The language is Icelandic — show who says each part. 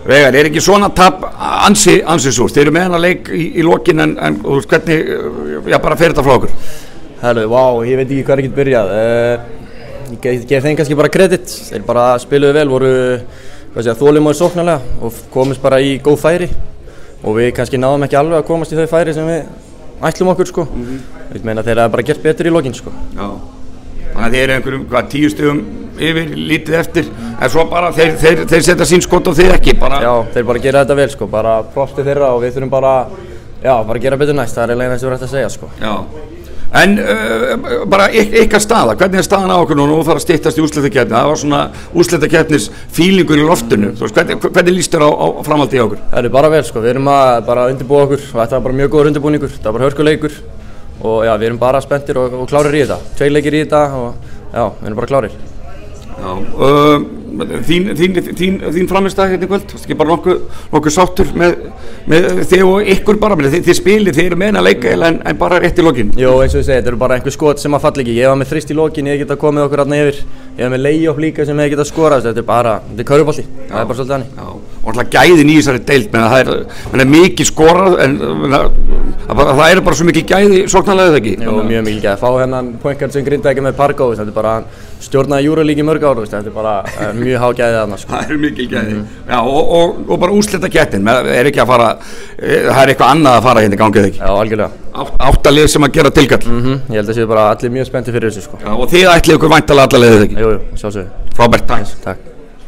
Speaker 1: Veigar, ekki svona tap ansi súrt? Þeir eru með hennar leik í lokin en hvernig, bara fer þetta frá okkur?
Speaker 2: Herru, ég veit ekki hvað ég get byrjað. Ég gef þeim kannski bara kredit. Þeir bara spiluðu vel, voru þolinmóðir sóknarlega og komist bara í góð færi. Og við kannski náðum ekki alveg að komast í þau færi sem við ætlum okkur, sko. Ég meina þeir hafa bara gert betur í lokin, sko.
Speaker 1: Já. Þannig að þeir eru einhverjum 10 stigum yfir, lítið eftir, en svo bara þeir setja sín skot og þið ekki bara. Já,
Speaker 2: þeir bara gera þetta vel, sko, bara prosti þeirra og við þurfum bara gera betur næst, það er eiginlega næst við ætlum að segja, sko.
Speaker 1: Já, en bara ykkar staða, hvernig er staðan á okkur núna og fara að styttast í úrslitakeppni? Það var svona úrslitakeppnis fílingur í loftinu, hvernig líst þér á framhaldið í okkur?
Speaker 2: Það er bara vel, sko, við erum að bara undirbúa okkur og þetta var bara mjög góður undirbúningur, þetta var bara hörkuleikur. Og við erum bara spenntir og klárir í þetta. 2 leikir í þetta og við erum bara klárir.
Speaker 1: Já, þín framistæð hérna í kvöld, varstu ekki bara nokkuð sáttur með þig og ykkur bara, þið spilið, þið eru með að leika en bara rétt í lokin?
Speaker 2: Jó, eins og ég segi, þetta eru bara einhver skot sem að falla ekki. Ég var með þrist í lokin, ég geta komið okkur þarna yfir. Ég var með lay-off líka sem ég geta skorað, þetta er körfubolti, það er bara svolítið þannig.
Speaker 1: Já, og alltaf gæðin í þessari deild, það er mikið skorað en það er bara svo mikið gæði sóknarlega eða ekki?
Speaker 2: Jó, mjög mikið gæði, fá hennan point guard sem Grindavík með Pargo, þetta er bara stjórnaði Euroleague í mörg ár, þetta er bara mjög há gæði þarna, sko. Það
Speaker 1: er mikið gæði, já, og bara úrslitakeppnin, er ekki að fara, það er eitthvað annað að fara hérna í gangi eða ekki?
Speaker 2: Já, algjörlega.
Speaker 1: 8 lið sem að gera tilkall.
Speaker 2: Ég held að séu bara allir mjög spenntir fyrir þessu, sko.
Speaker 1: Já, og þið ætlið ykkur væntanlega alla liðið eða ekki?
Speaker 2: Jú, sjálfsögðu.
Speaker 1: Frábært, takk.